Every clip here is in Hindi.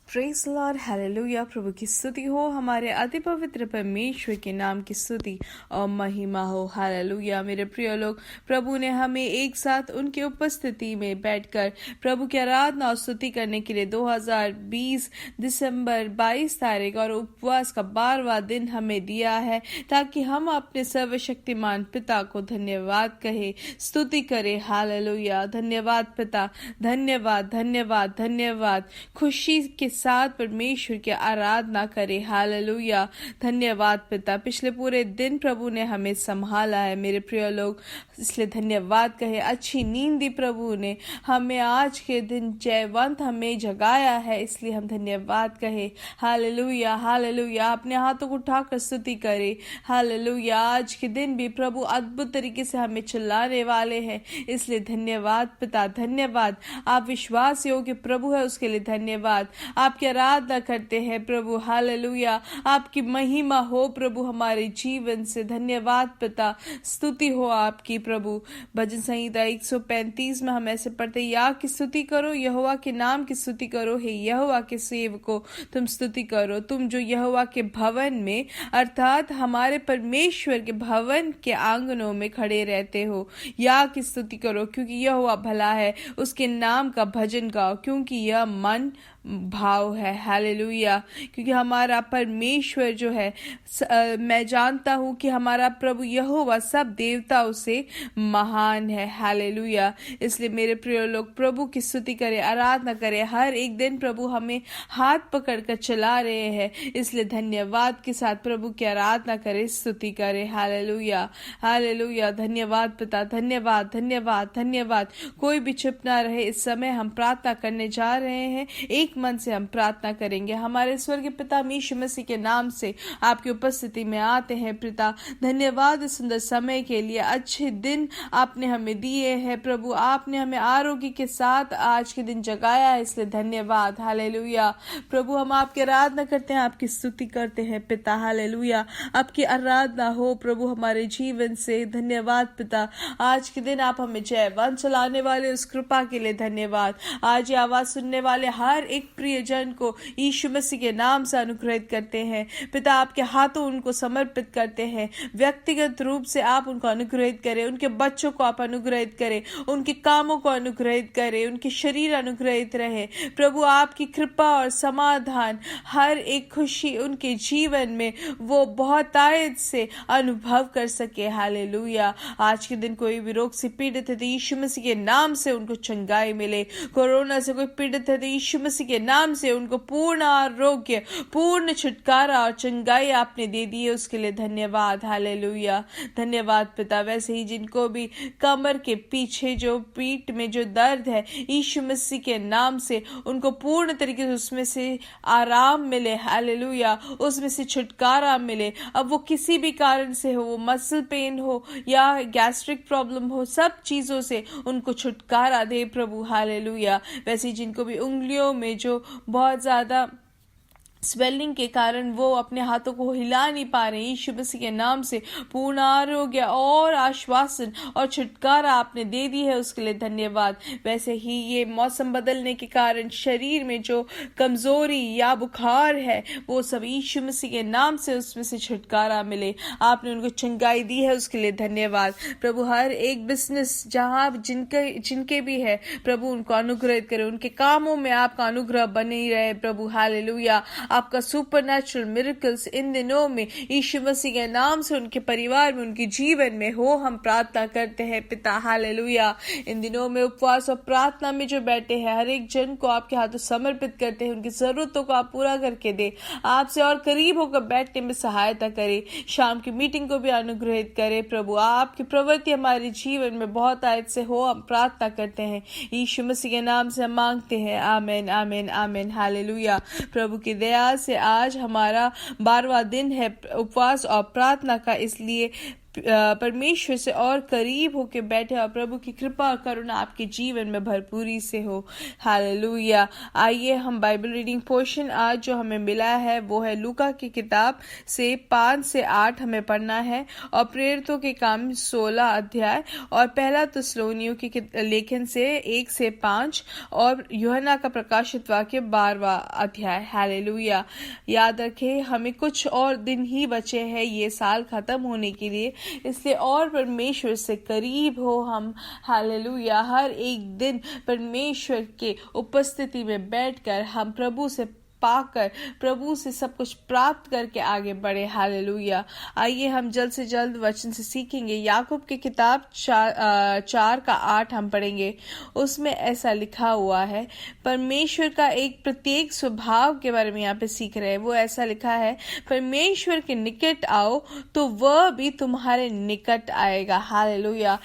Praise Lord, hallelujah. प्रभु की स्तुति हो, हमारे अति पवित्र परमेश्वर के नाम की स्तुति और महिमा हो। हालेलुया। मेरे प्रिय लोग, प्रभु ने हमें एक साथ उनकी उपस्थिति में बैठकर प्रभु की आराधना और स्तुति करने के लिए 2020 दिसंबर 22 तारीख और उपवास का 12वां दिन हमें दिया है, ताकि हम अपने सर्वशक्तिमान पिता को धन्यवाद कहे, स्तुति करें। हालेलुया। धन्यवाद पिता, धन्यवाद धन्यवाद धन्यवाद। खुशी के साथ परमेश्वर की आराधना करें। हालेलुया। धन्यवाद पिता। पिछले पूरे दिन प्रभु ने हमें संभाला है मेरे प्रिय लोग, इसलिए धन्यवाद कहे। अच्छी नींद दी प्रभु ने हमें, आज के दिन जयवंत हमें जगाया है, इसलिए हम धन्यवाद कहे। Hallelujah hallelujah. अपने हाथों को उठाकर स्तुति करें। हालेलुया। आज के दिन भी प्रभु अद्भुत तरीके से हमें चलाने वाले हैं, इसलिए धन्यवाद पिता, धन्यवाद। आप विश्वास योग्य प्रभु है, उसके लिए धन्यवाद। आपकी आराधना करते हैं प्रभु। हालेलुया। आपकी महिमा हो प्रभु हमारे जीवन से। धन्यवाद पिता, स्तुति हो आपकी प्रभु। भजन संहिता 135 में हम ऐसे पढ़ते, या की स्तुति करो, यहोवा के नाम की स्तुति करो, हे यहोवा के सेवको तुम स्तुति करो, तुम जो यहोवा के भवन में अर्थात हमारे परमेश्वर के भवन के आंगनों में खड़े रहते हो। या की स्तुति करो, क्योंकि यहोवा भला है, उसके नाम का भजन गाओ, क्योंकि यह मन भाव है। हालेलुया। क्योंकि हमारा परमेश्वर जो है, मैं जानता हूं कि हमारा प्रभु यहोवा सब देवताओं से महान है। हालेलुया। इसलिए मेरे प्रिय लोग, प्रभु की स्तुति करें, आराधना करें। हर एक दिन प्रभु हमें हाथ पकड़कर चला रहे हैं, इसलिए धन्यवाद के साथ प्रभु की आराधना करें, स्तुति करें। Hallelujah hallelujah. धन्यवाद पिता, धन्यवाद धन्यवाद धन्यवाद। कोई भी चुप ना रहे, इस समय हम प्रार्थना करने जा रहे हैं। एक मन से हम प्रार्थना करेंगे। हमारे स्वर्गीय पिता, यीशु मसीह के नाम से आपकी उपस्थिति में आते हैं पिता। धन्यवाद इस सुंदर समय के लिए, अच्छे दिन आपने हमें दिए हैं प्रभु। आपने हमें आरोग्य के साथ आज के दिन जगाया है, इसलिए धन्यवाद। हालेलुया। प्रभु हम आपकी आराधना करते हैं, आपकी स्तुति करते हैं पिता। हालेलुया। आपकी आराधना हो प्रभु हमारे जीवन से। धन्यवाद पिता। आज के दिन आप हमें जयवंत चलाने वाले उस कृपा के लिए धन्यवाद। आज ये आवाज सुनने वाले हर एक प्रिय जन को यीशु मसीह के नाम से अनुग्रहित करते हैं पिता। आपके हाथों उनको समर्पित करते हैं। व्यक्तिगत रूप से आप उनको अनुग्रहित करें, उनके बच्चों को आप अनुग्रहित करें, उनके कामों को अनुग्रहित करें, उनके शरीर अनुग्रहित रहे प्रभु। आपकी कृपा और समाधान, हर एक खुशी उनके जीवन में वो बहुत आयत से अनुभव कर सके। हालेलुया। आज के दिन कोई भी रोग से पीड़ित है तो यीशु मसीह के नाम से उनको चंगाई मिले। कोरोना से कोई पीड़ित है तो यीशु मसीह के नाम से उनको पूर्ण आरोग्य, पूर्ण छुटकारा और चंगाई आपने दे दी है, उसके लिए धन्यवाद। हालेलुया। धन्यवाद पिता। वैसे ही जिनको भी कमर के पीछे जो पीठ में जो दर्द है, यीशु मसीह के नाम से उनको पूर्ण तरीके से उसमें से आराम मिले। हालेलुया। उसमें से छुटकारा मिले। अब वो किसी भी कारण से हो, वो मसल पेन हो या गैस्ट्रिक प्रॉब्लम हो, सब चीजों से उनको छुटकारा दे प्रभु। हालेलुया। वैसे जिनको भी उंगलियों में जो बहुत ज्यादा स्वेलिंग के कारण वो अपने हाथों को हिला नहीं पा रहे, यीशु मसीह के नाम से पूर्ण आरोग्य और आश्वासन और छुटकारा आपने दे दी है, उसके लिए धन्यवाद। वैसे ही ये मौसम बदलने के कारण शरीर में जो कमजोरी या बुखार है, वो सब यीशु मसीह के नाम से उसमें से छुटकारा मिले। आपने उनको चंगाई दी है, उसके लिए धन्यवाद प्रभु। हर एक बिजनेस जहाँ जिनके भी है प्रभु, उनको अनुग्रहित करे, उनके कामों में आपका अनुग्रह बने ही रहे प्रभु। हालेलुया। आपका सुपरनैचुरल मिरेकल्स इन दिनों में यीशु मसीह के नाम से उनके परिवार में, उनके जीवन में हो, हम प्रार्थना करते हैं पिता। हालेलुया। इन दिनों में उपवास और प्रार्थना में जो बैठे हैं, हर एक जन को आपके हाथों समर्पित करते हैं। उनकी जरूरतों को आप पूरा करके दे, आपसे और करीब होकर बैठने में सहायता करे। शाम की मीटिंग को भी अनुग्रहित करे प्रभु। आपकी प्रवृत्ति हमारे जीवन में बहुत आयत से हो, हम प्रार्थना करते हैं यीशु मसीह के नाम से हम मांगते हैं। आमीन आमीन आमीन। हालेलुया। प्रभु की दया से आज हमारा 12वां दिन है उपवास और प्रार्थना का, इसलिए परमेश्वर से और करीब होके बैठे और प्रभु की कृपा और करुणा आपके जीवन में भरपूरी से हो। हालेलुया। आइए हम बाइबल रीडिंग पोर्शन आज जो हमें मिला है वो है लूका की किताब से 5 से 8 हमें पढ़ना है, और प्रेरितों के काम 16 अध्याय, और पहला थिस्सलुनीकियों की लेखन से 1 से 5, और यूहन्ना का प्रकाशित वाक्य 12वां अध्याय। हालेलुया। याद रखें, हमें कुछ और दिन ही बचे हैं ये साल खत्म होने के लिए, इसलिए और परमेश्वर से करीब हो हम। हालेलुया। हर एक दिन परमेश्वर के उपस्थिति में बैठकर हम प्रभु से पाकर, प्रभु से सब कुछ प्राप्त करके आगे बढ़े। हालेलुया। आइए हम जल्द से जल्द वचन से सीखेंगे। याकूब की किताब 4 का 8 हम पढ़ेंगे। उसमें ऐसा लिखा हुआ है, परमेश्वर का एक प्रत्येक स्वभाव के बारे में यहाँ पे सीख रहे हैं। वो ऐसा लिखा है, परमेश्वर के निकट आओ तो वह भी तुम्हारे निकट आएगा। हालेलुया।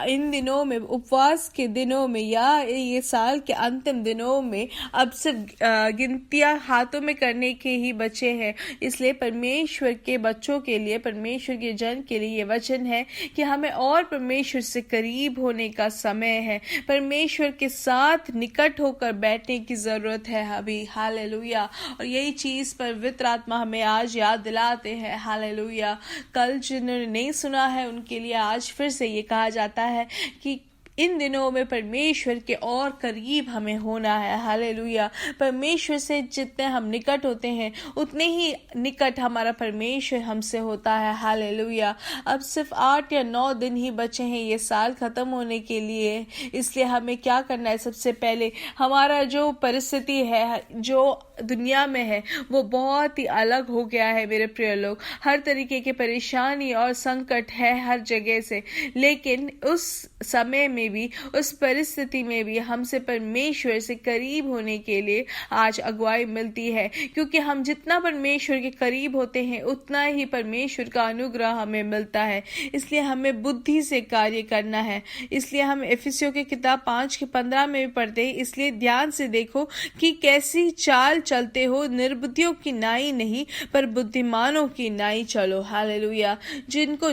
इन दिनों में, उपवास के दिनों में या ये साल के अंतिम दिनों में अब सिर्फ गिनतियां हाथों में करने के ही बचे हैं, इसलिए परमेश्वर के बच्चों के लिए, परमेश्वर के जन के लिए ये वचन है कि हमें और परमेश्वर से करीब होने का समय है। परमेश्वर के साथ निकट होकर बैठने की जरूरत है अभी। हालेलुया। और यही चीज पवित्र आत्मा हमें आज याद दिलाते हैं। हालेलुया। कल जिन्होंने नहीं सुना है उनके लिए आज फिर से ये कहा जाता है कि इन दिनों में परमेश्वर के और करीब हमें होना है। हालेलुया। परमेश्वर से जितने हम निकट होते हैं उतने ही निकट हमारा परमेश्वर हमसे होता है। हालेलुया। अब सिर्फ 8 या 9 दिन ही बचे हैं ये साल खत्म होने के लिए, इसलिए हमें क्या करना है? सबसे पहले हमारा जो परिस्थिति है, जो दुनिया में है, वो बहुत ही अलग हो गया है मेरे प्रिय लोग। हर तरीके की परेशानी और संकट है हर जगह से, लेकिन उस समय में भी, उस परिस्थिति में भी हमसे परमेश्वर से करीब होने के लिए आज अगुवाई मिलती है, क्योंकि हम जितना परमेश्वर के करीब होते हैं उतना ही परमेश्वर का अनुग्रह हमें मिलता है। इसलिए हमें बुद्धि से कार्य करना है। इसलिए हम इफिसियों की किताब 5 के 15 में भी पढ़ते हैं, इसलिए ध्यान से देखो कि कैसी चाल चलते हो, निर्बुद्धियों की नाई नहीं पर बुद्धिमानों की नाई चलो। हालेलुया। जिनको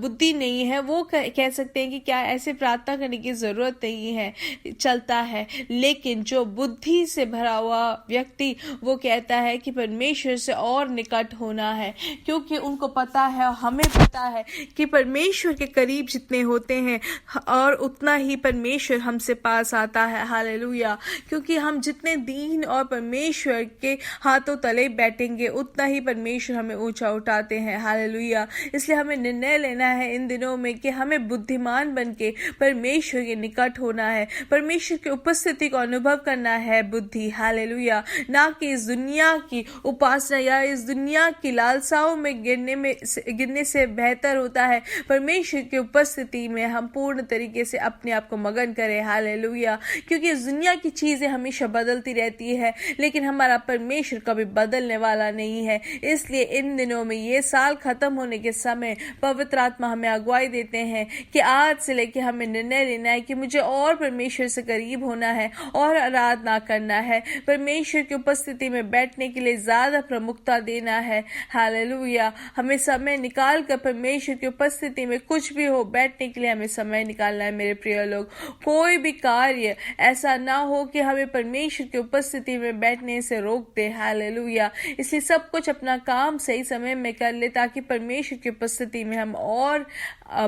बुद्धि नहीं है वो कह सकते हैं कि क्या ऐसे प्रार्थना करने की जरूरत नहीं है, चलता है, लेकिन जो बुद्धि से भरा हुआ व्यक्ति वो कहता है कि परमेश्वर से और निकट होना है, क्योंकि उनको पता है, हमें पता है कि परमेश्वर के करीब जितने होते हैं और उतना ही परमेश्वर हमसे पास आता है। हालेलुया। क्योंकि हम जितने दीन और परमेश्वर के हाथों तले बैठेंगे उतना ही परमेश्वर हमें ऊंचा उठाते हैं। हालेलुया। इसलिए हमें निर्णय लेना है इन दिनों में कि हमें बुद्धिमान बनके परमेश्वर के निकट होना है, परमेश्वर की उपस्थिति को अनुभव करना है बुद्धि। हालेलुया। ना कि इस दुनिया की उपासना या इस दुनिया की लालसाओं में गिरने से बेहतर होता है परमेश्वर की उपस्थिति में हम पूर्ण तरीके से अपने आप को मगन करें। हालेलुया। क्योंकि इस दुनिया की चीजें हमेशा बदलती रहती है, लेकिन हमारा परमेश्वर कभी बदलने वाला नहीं है। इसलिए इन दिनों में, ये साल खत्म होने के समय, पवित्र आत्मा हमें अगुवाई देते हैं कि आज से लेके हमें निर्णय लेना है कि मुझे और परमेश्वर से करीब होना है और आराधना करना है, परमेश्वर की उपस्थिति में बैठने के लिए ज्यादा प्रमुखता देना है। हालेलुया। हमें समय निकाल कर परमेश्वर की उपस्थिति में कुछ भी हो, बैठने के लिए हमें समय निकालना है मेरे प्रिय लोग। कोई भी कार्य ऐसा ना हो कि हमें परमेश्वर की उपस्थिति में बैठने से रोक दे। हालेलुया। इसलिए सब कुछ अपना काम सही समय में कर ले ताकि परमेश्वर की उपस्थिति में हम और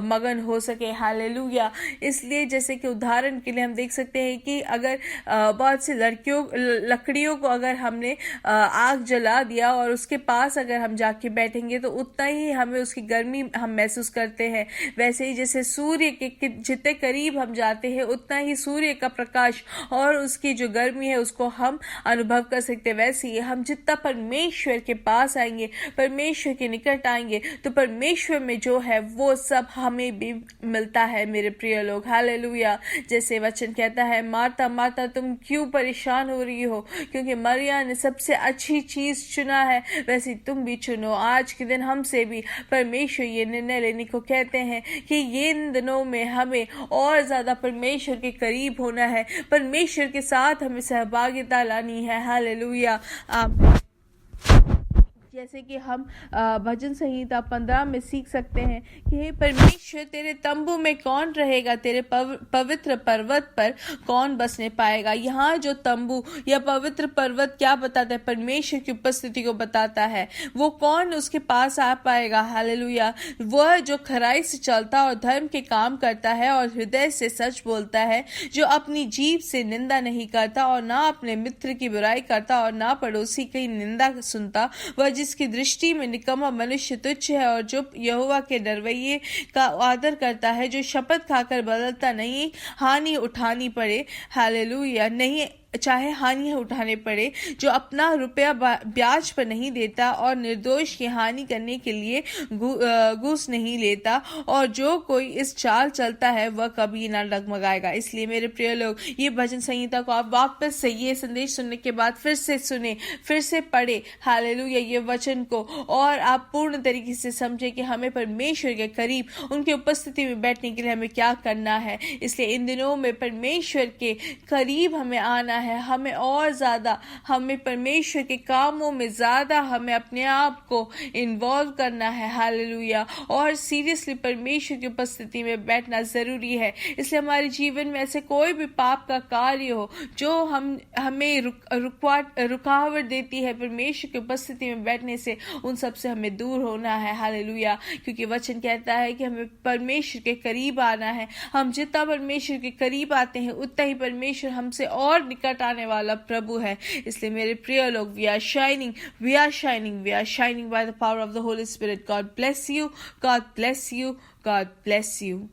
मगन हो सके। हालेलुया। इसलिए जैसे कि उदाहरण के लिए हम देख सकते हैं कि अगर बहुत सी लकड़ियों को अगर हमने आग जला दिया और उसके पास अगर हम जाके बैठेंगे तो उतना ही हमें उसकी गर्मी हम महसूस करते हैं। वैसे ही जैसे सूर्य के जितने करीब हम जाते हैं उतना ही सूर्य का प्रकाश और उसकी जो गर्मी है उसको हम अनुभव कर सकते हैं। वैसे ही हम जितना परमेश्वर के पास आएंगे, परमेश्वर के निकट आएंगे, तो परमेश्वर में जो है वो सब हमें भी मिलता है मेरे प्रिय लोग। हालेलुया। जैसे वचन कहता है, मार्ता मार्ता तुम क्यों परेशान हो रही हो, क्योंकि मरिया ने सबसे अच्छी चीज चुना है, वैसे तुम भी चुनो। आज के दिन हमसे भी परमेश्वर ये निर्णय लेने को कहते हैं कि ये इन दिनों में हमें और ज्यादा परमेश्वर के करीब होना है, परमेश्वर के साथ हमें सहभागिता लानी है। हालेलुया। जैसे कि हम भजन संहिता 15 में सीख सकते हैं कि हे परमेश्वर, तेरे तंबू में कौन रहेगा, तेरे पवित्र पर्वत पर कौन बसने पाएगा। यहाँ जो तंबू या पवित्र पर्वत क्या बताता है? परमेश्वर की उपस्थिति को बताता है। वो कौन उसके पास आ पाएगा? हालेलुया। वह जो खराई से चलता और धर्म के काम करता है और हृदय से सच बोलता है, जो अपनी जीभ से निंदा नहीं करता और ना अपने मित्र की बुराई करता और ना पड़ोसी की निंदा सुनता, वह जिसकी दृष्टि में निकम्मा मनुष्य तुच्छ है और जो यहोवा के डरवैये का आदर करता है, जो शपथ खाकर बदलता नहीं, हानि उठानी पड़े, हालेलुया, नहीं चाहे हानि उठाने पड़े, जो अपना रुपया ब्याज पर नहीं देता और निर्दोष की हानि करने के लिए घूस नहीं लेता, और जो कोई इस चाल चलता है वह कभी ना डगमगाएगा। इसलिए मेरे प्रिय लोग, ये भजन संहिता को आप वापस से ये संदेश सुनने के बाद फिर से सुने, फिर से पढ़े, हालेलुया, ये वचन को, और आप पूर्ण तरीके से समझे कि हमें परमेश्वर के करीब उनकी उपस्थिति में बैठने के लिए हमें क्या करना है। इसलिए इन दिनों में परमेश्वर के करीब हमें आना है, हमें और ज्यादा, हमें परमेश्वर के कामों में ज्यादा हमें अपने आप को इन्वॉल्व करना है, हालेलुया, और सीरियसली परमेश्वर की उपस्थिति में बैठना जरूरी है। इसलिए हमारे जीवन में ऐसे कोई भी पाप का कार्य हो जो हमें रुकावट देती है परमेश्वर की उपस्थिति में बैठने से, उन सब से हमें दूर होना है, हालेलुया, क्योंकि वचन कहता है कि हमें परमेश्वर के करीब आना है। हम जितना परमेश्वर के करीब आते हैं उतना ही परमेश्वर हमसे और निकट आने वाला प्रभु है। इसलिए मेरे प्रिय लोग, we are shining by the power of the holy spirit. God bless you, God bless you, God bless you.